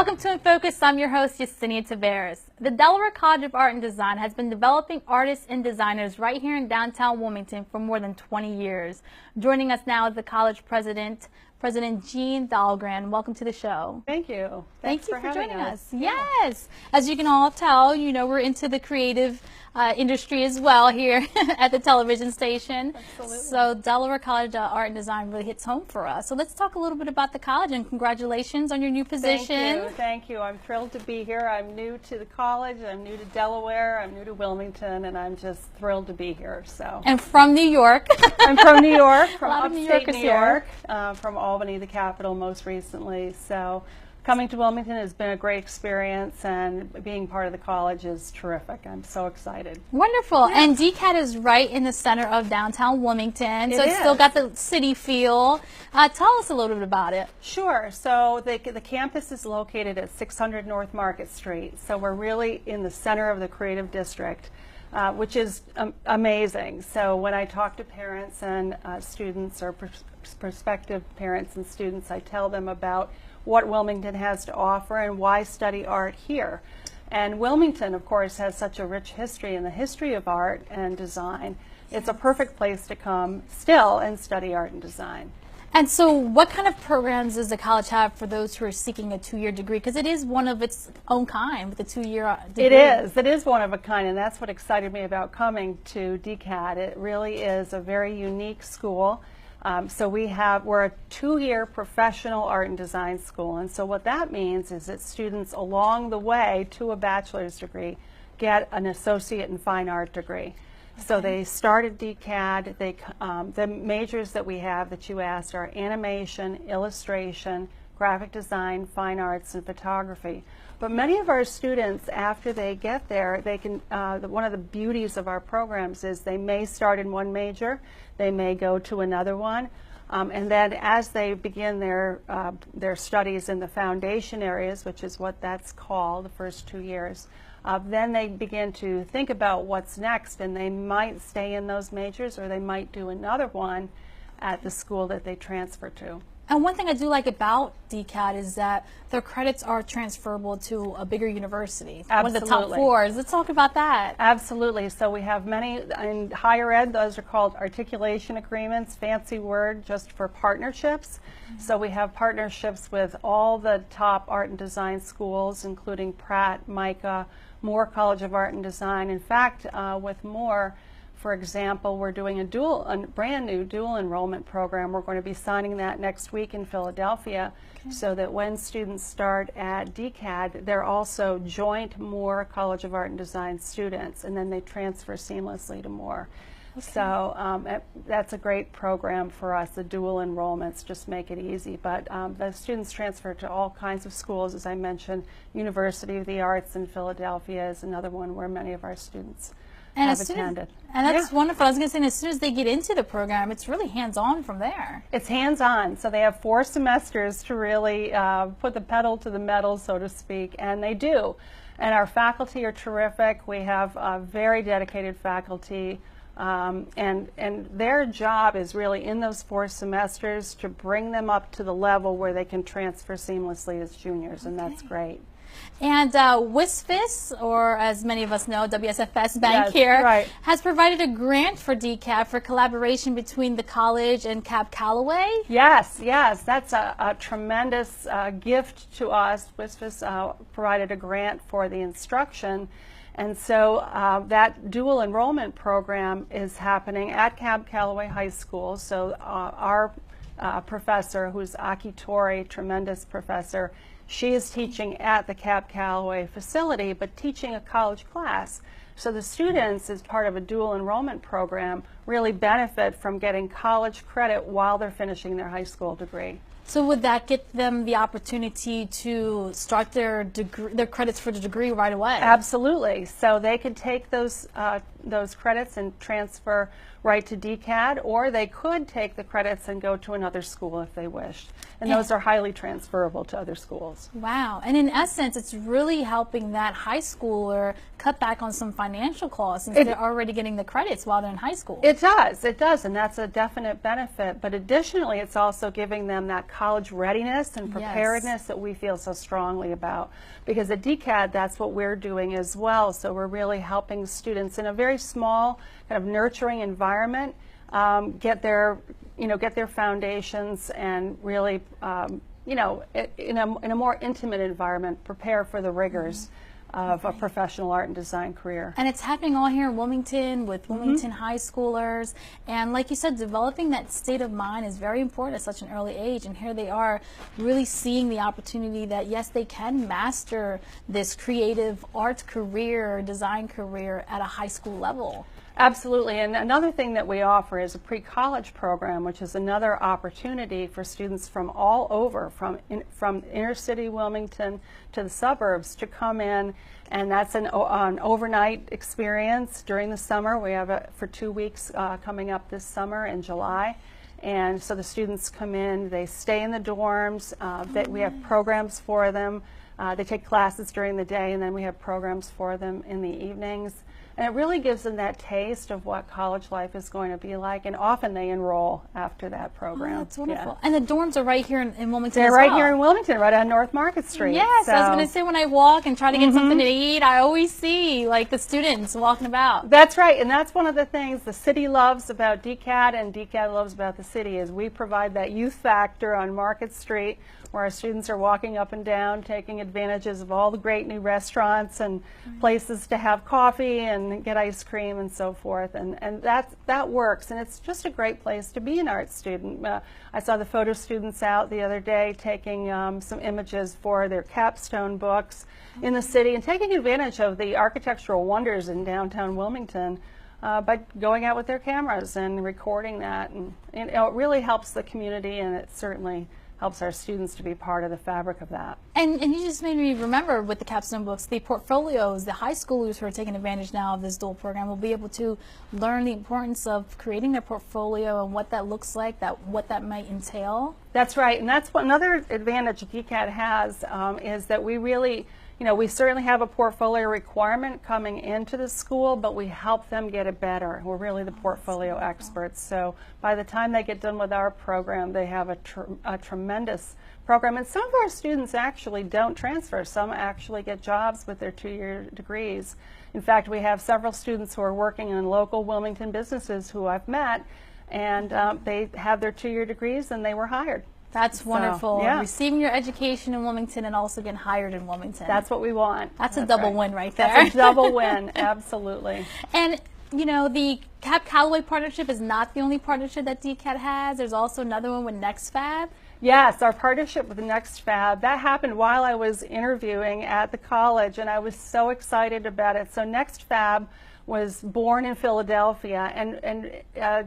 Welcome to In Focus. I'm your host, Yesenia Tavares. The Delaware College of Art and Design has been developing artists and designers right here in downtown Wilmington for more than 20 years. Joining us now is the college president, President Jean Dahlgren. Welcome to the show. Thank you. Thank you for joining us. Yeah. Yes. As you can all tell, you know, we're into the creative industry as well here at the television station. Absolutely. So Delaware College of Art and Design really hits home for us. So let's talk a little bit about the college, and congratulations on your new position. Thank you. Thank you. I'm thrilled to be here. I'm new to the college. I'm new to Delaware. I'm new to Wilmington, and I'm just thrilled to be here. So. And from New York. I'm from New York, from A lot of New upstate Yorkers New York, from Albany, the capital, most recently. So coming to Wilmington has been a great experience, and being part of the college is terrific. I'm so excited. Wonderful. Yeah. And DeCAD is right in the center of downtown Wilmington, so it's is. still got the city feel. Tell us a little bit about it. Sure. So the campus is located at 600 North Market Street. So we're really in the center of the creative district, which is amazing. So when I talk to parents and students, or prospective parents and students, I tell them about what Wilmington has to offer and why study art here. And Wilmington, of course, has such a rich history in the history of art and design. It's a perfect place to come still and study art and design. And so what kind of programs does the college have for those who are seeking a two-year degree? Because it is one of its own kind with a two-year degree. It is one of a kind, and that's what excited me about coming to DeCAD. It really is a very unique school. So we're a two-year professional art and design school, and so what that means is that students along the way to a bachelor's degree get an associate in fine art degree. Okay. So they start at DeCAD. The majors that we have that you asked are animation, illustration, graphic design, fine arts, and photography. But many of our students, after they get there, they can. One of the beauties of our programs is they may start in one major, they may go to another one, and then as they begin their studies in the foundation areas, which is what that's called, the first 2 years, then they begin to think about what's next, and they might stay in those majors, or they might do another one at the school that they transfer to. And one thing I do like about DeCAD is that their credits are transferable to a bigger university. Absolutely. One of the top fours. Let's talk about that. Absolutely. So we have many in higher ed. Those are called articulation agreements, fancy word just for partnerships. Mm-hmm. So we have partnerships with all the top art and design schools, including Pratt, Micah, Moore College of Art and Design. In fact, with Moore, for example, we're doing a brand new dual enrollment program. We're going to be signing that next week in Philadelphia, so that when students start at DeCAD, they're also joint Moore College of Art and Design students, and then they transfer seamlessly to Moore. Okay. So that's a great program for us. The dual enrollments just make it easy. But the students transfer to all kinds of schools. As I mentioned, University of the Arts in Philadelphia is another one where many of our students have attended. And that's wonderful. I was going to say, as soon as they get into the program, it's really hands-on from there. It's hands-on. So they have 4 semesters to really put the pedal to the metal, so to speak, and they do. And our faculty are terrific. We have very dedicated faculty, and their job is really in those 4 semesters to bring them up to the level where they can transfer seamlessly as juniors, and that's great. And WSFS, or as many of us know, WSFS Bank here, has provided a grant for DeCAD for collaboration between the college and Cab Calloway. Yes, that's a tremendous gift to us. WSFS provided a grant for the instruction, and so that dual enrollment program is happening at Cab Calloway High School. So our professor, who's Aki Tori, tremendous professor, she is teaching at the Cab Calloway facility, but teaching a college class. So the students, as part of a dual enrollment program, really benefit from getting college credit while they're finishing their high school degree. So would that get them the opportunity to start their credits for the degree right away? Absolutely. So they could take those those credits and transfer right to DeCAD, or they could take the credits and go to another school if they wished. And those are highly transferable to other schools. Wow. And in essence, it's really helping that high schooler cut back on some financial costs since they're already getting the credits while they're in high school. It does, and that's a definite benefit. But additionally, it's also giving them that college readiness and preparedness that we feel so strongly about. Because at DeCAD, that's what we're doing as well. So we're really helping students in a very small, kind of nurturing environment get their foundations and really, in a more intimate environment, prepare for the rigors of a professional art and design career. And it's happening all here in Wilmington with Wilmington high schoolers. And like you said, developing that state of mind is very important at such an early age. And here they are really seeing the opportunity that, yes, they can master this creative arts career, design career at a high school level. Absolutely, and another thing that we offer is a pre-college program, which is another opportunity for students from all over, from inner city Wilmington to the suburbs, to come in, and that's an overnight experience during the summer. We have it for 2 weeks coming up this summer in July. And so the students come in, they stay in the dorms, we have programs for them. They take classes during the day, and then we have programs for them in the evenings. And it really gives them that taste of what college life is going to be like, and often they enroll after that program. Oh, that's wonderful. Yeah. And the dorms are right here in Wilmington They're as right well. here in Wilmington, right on North Market Street. Yes, so. I was going to say, when I walk and try to get something to eat, I always see like the students walking about. That's right, and that's one of the things the city loves about DeCAD and DeCAD loves about the city, is we provide that youth factor on Market Street, where our students are walking up and down, taking advantages of all the great new restaurants and places to have coffee and get ice cream and so forth. And that works, and it's just a great place to be an art student. I saw the photo students out the other day taking some images for their capstone books in the city and taking advantage of the architectural wonders in downtown Wilmington by going out with their cameras and recording that. And it really helps the community, and it certainly helps our students to be part of the fabric of that. And you just made me remember with the capstone books, the portfolios, the high schoolers who are taking advantage now of this dual program will be able to learn the importance of creating their portfolio and what that looks like, what that might entail. That's right, and that's another advantage DeCAD has is that we really, we certainly have a portfolio requirement coming into the school, but we help them get it better. We're really the portfolio experts. So by the time they get done with our program, they have a tremendous program. And some of our students actually don't transfer. Some actually get jobs with their 2-year degrees. In fact, we have several students who are working in local Wilmington businesses who I've met, and they have their 2-year degrees and they were hired. That's wonderful. So, yeah. Receiving your education in Wilmington and also getting hired in Wilmington. That's what we want. That's a double win right there. That's a double win, absolutely. And the Cap Callaway partnership is not the only partnership that DeCAD has. There's also another one with NextFab. Yes, our partnership with NextFab, that happened while I was interviewing at the college, and I was so excited about it. So NextFab was born in Philadelphia, and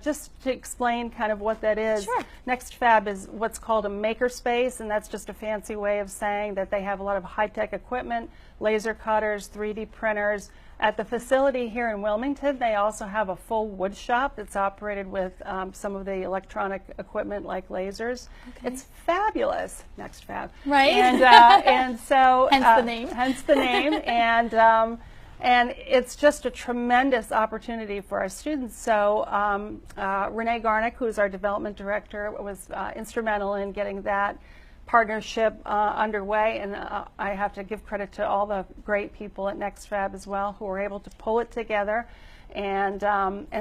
just to explain kind of what that is, Sure. NextFab is what's called a makerspace, and that's just a fancy way of saying that they have a lot of high-tech equipment, laser cutters, 3D printers. At the facility here in Wilmington, they also have a full wood shop that's operated with some of the electronic equipment like lasers. Okay. It's fabulous, NextFab. Right. And so hence the name. Hence the name, and it's just a tremendous opportunity for our students. So Renee Garnick, who's our development director, was instrumental in getting that partnership underway, and I have to give credit to all the great people at NextFab as well who were able to pull it together. And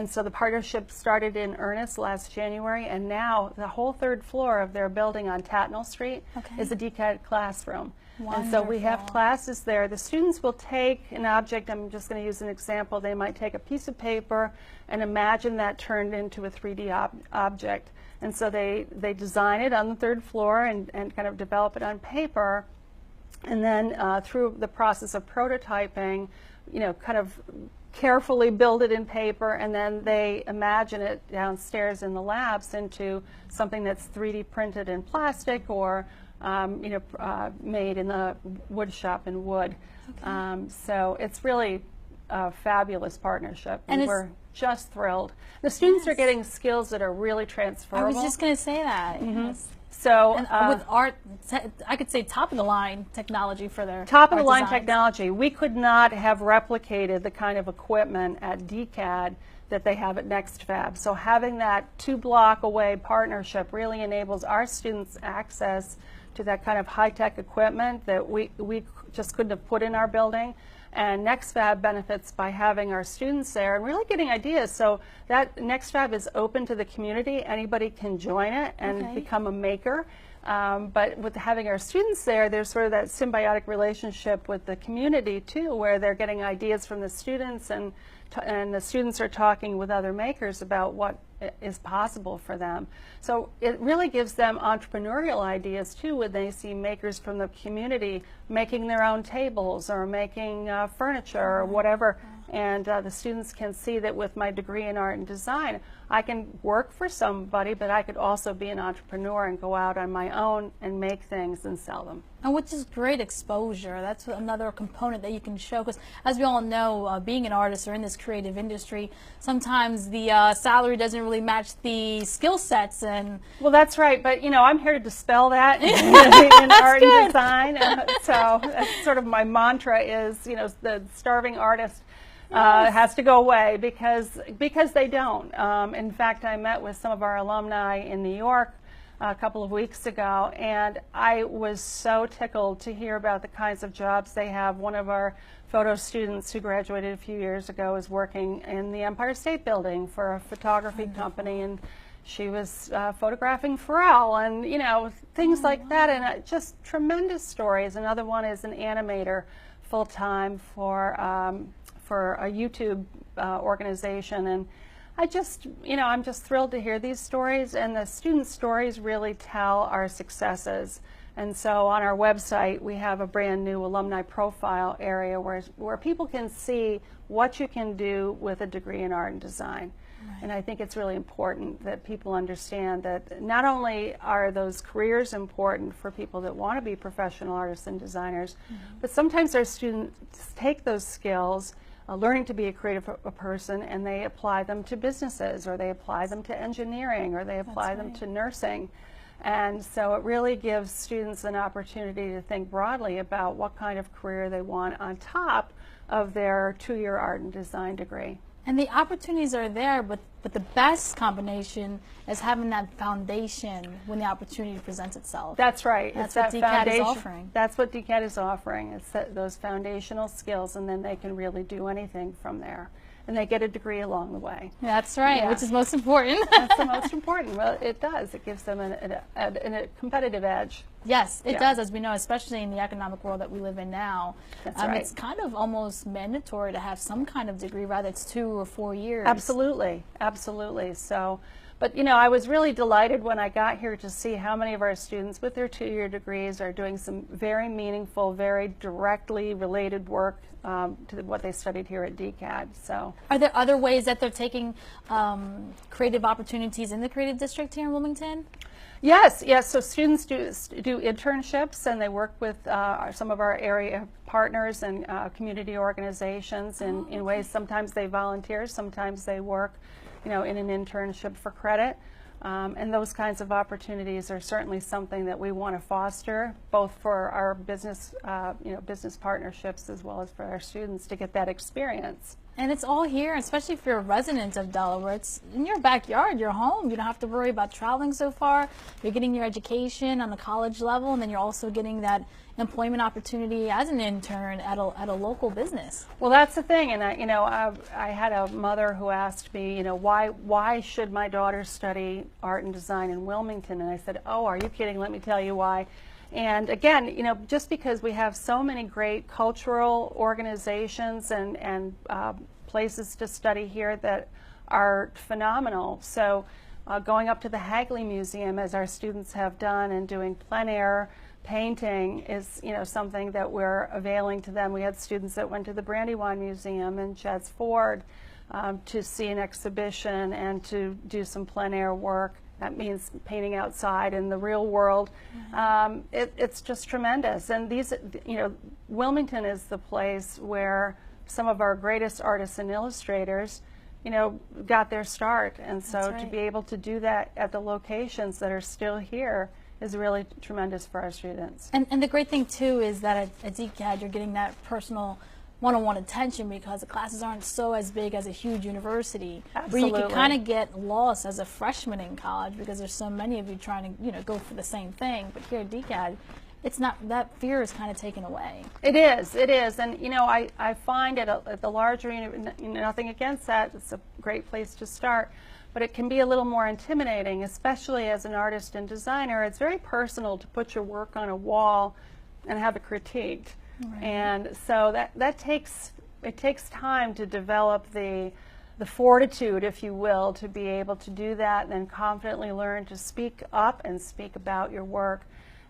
so the partnership started in earnest last January, and now the whole 3rd floor of their building on Tatnall Street is a DeCAD classroom. Wonderful. And so we have classes there. The students will take an object. I'm just going to use an example. They might take a piece of paper and imagine that turned into a 3D object. And so they design it on the 3rd floor and kind of develop it on paper. And then through the process of prototyping, kind of carefully build it in paper, and then they imagine it downstairs in the labs into something that's 3D printed in plastic or made in the wood shop in wood. Okay. So it's really a fabulous partnership, And and we're just thrilled. The students are getting skills that are really transferable. I was just going to say that. Yes. So And with art, I could say top of the line technology for their top of the art line designs. technology. We could not have replicated the kind of equipment at DeCAD that they have at NextFab. So having that 2-block away partnership really enables our students access to that kind of high-tech equipment that we just couldn't have put in our building. And NextFab benefits by having our students there and really getting ideas. So that NextFab is open to the community. Anybody can join it and become a maker. But with having our students there, there's sort of that symbiotic relationship with the community too, where they're getting ideas from the students, and the students are talking with other makers about what is possible for them. So it really gives them entrepreneurial ideas too when they see makers from the community making their own tables or making furniture or whatever. And the students can see that with my degree in art and design, I can work for somebody, but I could also be an entrepreneur and go out on my own and make things and sell them. And which is great exposure. That's another component that you can show, because as we all know, being an artist or in this creative industry, sometimes the salary doesn't really match the skill sets. And well, that's right, but you know, I'm here to dispel that in art and design. So that's sort of my mantra is, you know, the starving artist has to go away, because they don't. In fact, I met with some of our alumni in New York a couple of weeks ago, and I was so tickled to hear about the kinds of jobs they have. One of our photo students who graduated a few years ago is working in the Empire State Building for a photography company, and she was photographing Pharrell and, you know, things like that, and just tremendous stories. Another one is an animator full-time for a YouTube organization, and I just, you know, I'm just thrilled to hear these stories, and the student stories really tell our successes. And so on our website, we have a brand new alumni profile area where people can see what you can do with a degree in art and design. Right. And I think it's really important that people understand that not only are those careers important for people that want to be professional artists and designers, but sometimes our students take those skills, learning to be a creative person, and they apply them to businesses, or they apply them to engineering, or they apply them to nursing. And so it really gives students an opportunity to think broadly about what kind of career they want on top of their 2-year art and design degree. And the opportunities are there, but the best combination is having that foundation when the opportunity presents itself. That's right. That's it's what that DeCAD is offering. That's what DeCAD is offering. It's those foundational skills, and then they can really do anything from there. And they get a degree along the way. That's right, which is most important. That's the most important. Well, it does. It gives them a competitive edge. Yes, it does, as we know, especially in the economic world that we live in now. That's right. It's kind of almost mandatory to have some kind of degree, whether it's 2 or 4 years. Absolutely, absolutely. So, but you know, I was really delighted when I got here to see how many of our students with their 2-year degrees are doing some very meaningful, very directly related work to what they studied here at DeCAD. So, are there other ways that they're taking creative opportunities in the creative district here in Wilmington? Yes, yes. So students do internships, and they work with some of our area partners and community organizations in ways. Sometimes they volunteer, sometimes they work, you know, in an internship for credit. And those kinds of opportunities are certainly something that we want to foster, both for our business, business partnerships, as well as for our students to get that experience. And it's all here, especially if you're a resident of Delaware. It's in your backyard, your home. You don't have to worry about traveling so far. You're getting your education on the college level, and then you're also getting that employment opportunity as an intern at a local business. Well, that's the thing, and I had a mother who asked me, you know, why should my daughter study art and design in Wilmington? And I said, oh, are you kidding? Let me tell you why. And again, you know, just because we have so many great cultural organizations and places to study here that are phenomenal. So going up to the Hagley Museum, as our students have done, and doing plein air painting is, you know, something that we're availing to them. We had students that went to the Brandywine Museum in Chadds Ford to see an exhibition and to do some plein air work. That means painting outside in the real world. It's just tremendous. And these, you know, Wilmington is the place where some of our greatest artists and illustrators, got their start. And so That's right. to be able to do that at the locations that are still here is really tremendous for our students. And the great thing too is that at DeCAD you're getting that personal one-on-one attention because the classes aren't so as big as a huge university. Absolutely. Where you can kind of get lost as a freshman in college because there's so many of you trying to go for the same thing. But here at DeCAD, it's not, that fear is kind of taken away. It is, and I find at the larger, nothing against that, it's a great place to start, but it can be a little more intimidating, especially as an artist and designer. It's very personal to put your work on a wall and have it critiqued. Right. And so it takes time to develop the fortitude, if you will, to be able to do that and then confidently learn to speak up and speak about your work.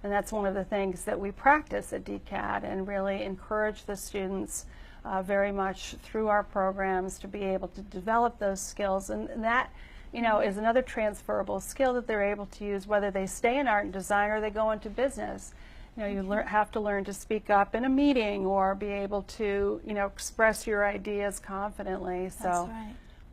And that's one of the things that we practice at DeCAD and really encourage the students very much through our programs to be able to develop those skills. And that, is another transferable skill that they're able to use whether they stay in art and design or they go into business. You have to learn to speak up in a meeting or be able to, express your ideas confidently. So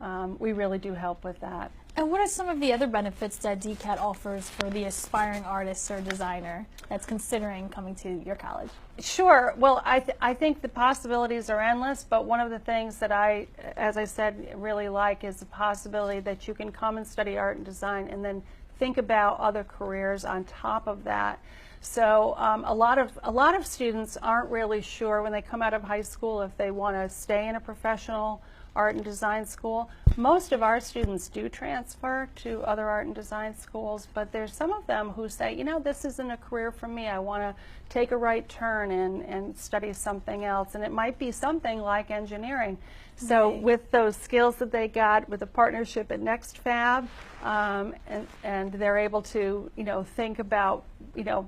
That's right. We really do help with that. And what are some of the other benefits that DeCAD offers for the aspiring artist or designer that's considering coming to your college? Sure. Well, I think the possibilities are endless, but one of the things that I, as I said, really like is the possibility that you can come and study art and design and then think about other careers on top of that. So a lot of students aren't really sure when they come out of high school if they want to stay in a professional art and design school. Most of our students do transfer to other art and design schools, but there's some of them who say, this isn't a career for me. I want to take a right turn and study something else. And it might be something like engineering. So Right. with those skills that they got with a partnership at NextFab, and they're able to, think about,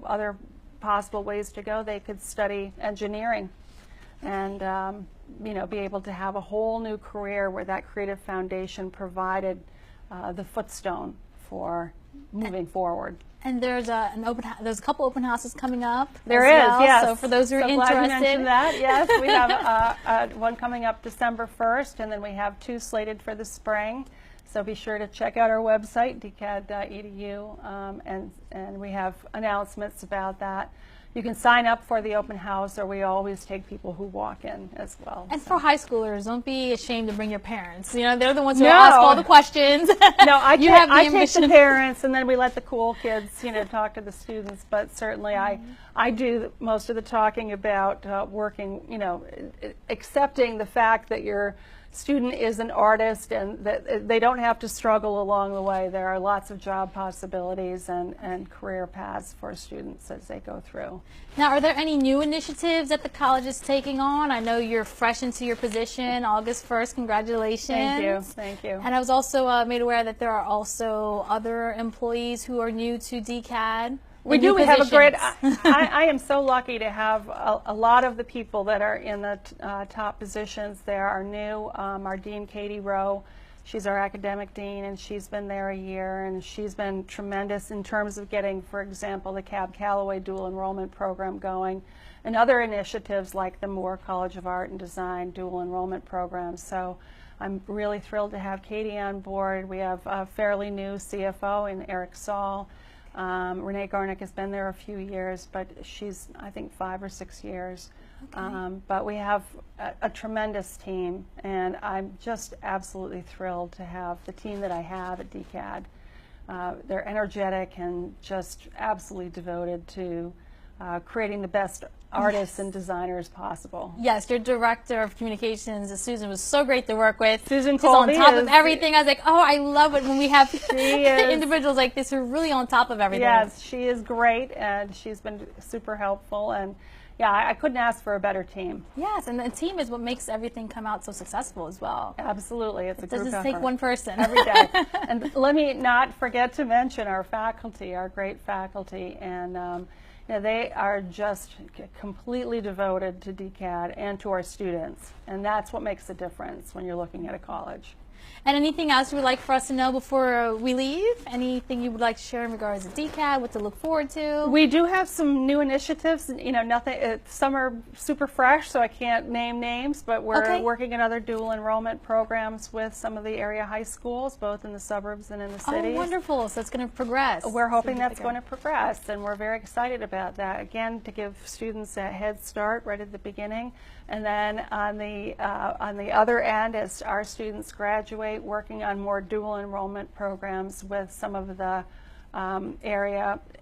other possible ways to go, they could study engineering and be able to have a whole new career where that creative foundation provided the footstone for moving forward. And there's there's a couple open houses coming up. There is, well. yes. So for those who are Glad you interested, mentioned that. Yes, we have one coming up December 1st, and then we have 2 slated for the spring. So be sure to check out our website, decad.edu, and we have announcements about that. You can sign up for the open house, or we always take people who walk in as well. And so. for high schoolers, don't be ashamed to bring your parents. They're the ones who No. ask all the questions. No, I take the ambition. parents, and then we let the cool kids, talk to the students. But certainly, I do most of the talking about working, accepting the fact that your student is an artist and that they don't have to struggle along the way. There are lots of job possibilities and career paths for students as they go through. Now, are there any new initiatives that the college is taking on? I know you're fresh into your position, August 1st. Congratulations. Thank you. Thank you. And I was also made aware that there are also other employees who are new to DeCAD. We do. We have a great. I am so lucky to have a lot of the people that are in the top positions there are new. Our dean, Katie Rowe, she's our academic dean, and she's been there a year, and she's been tremendous in terms of getting, for example, the Cab Calloway dual enrollment program going, and other initiatives like the Moore College of Art and Design dual enrollment program. So I'm really thrilled to have Katie on board. We have a fairly new CFO in Eric Saul. Renee Garnick has been there a few years, but she's, I think, 5 or 6 years. Okay. But we have a tremendous team, and I'm just absolutely thrilled to have the team that I have at DeCAD. They're energetic and just absolutely devoted to creating the best artists and designers possible. Yes, your director of communications, Susan, was so great to work with. Susan She's on Colby top of everything. I was like, oh, I love it when we have She is. individuals like this who are really on top of everything. Yes, she is great, and she's been super helpful. And yeah, I couldn't ask for a better team. Yes, and the team is what makes everything come out so successful as well. Absolutely, it's a group doesn't effort. take one person. Every day. And let me not forget to mention our faculty, our great faculty, and they are just completely devoted to DeCAD and to our students, and that's what makes the difference when you're looking at a college. And anything else you would like for us to know before we leave? Anything you would like to share in regards to DeCAD, what to look forward to? We do have some new initiatives. You know, nothing. Some are super fresh, so I can't name names. But we're working on other dual enrollment programs with some of the area high schools, both in the suburbs and in the cities. Oh, wonderful! So it's going to progress. We're hoping that's going to progress, and we're very excited about that. Again, to give students a head start right at the beginning, and then on the other end, as our students graduate, working on more dual enrollment programs with some of the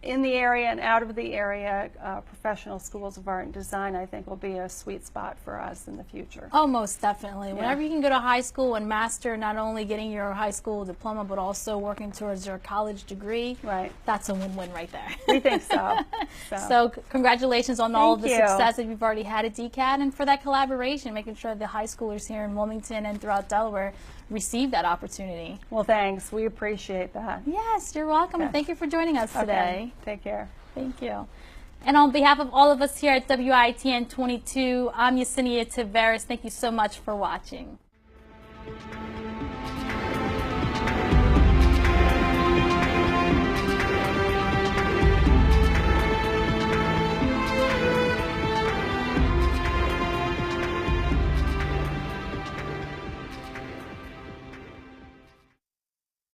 in the area and out of the area professional schools of art and design, I think will be a sweet spot for us in the future. Oh, most definitely. Yeah. Whenever you can go to high school and master not only getting your high school diploma, but also working towards your college degree, right? That's a win-win right there. We think so. So congratulations on all of the Thank you. success that you've already had at DeCAD, and for that collaboration, making sure the high schoolers here in Wilmington and throughout Delaware receive that opportunity. Well, thanks. We appreciate that. Yes, you're welcome. Okay. Thank you for joining us today. Take care. Thank you. And on behalf of all of us here at WITN 22, I'm Yesenia Taveras. Thank you so much for watching.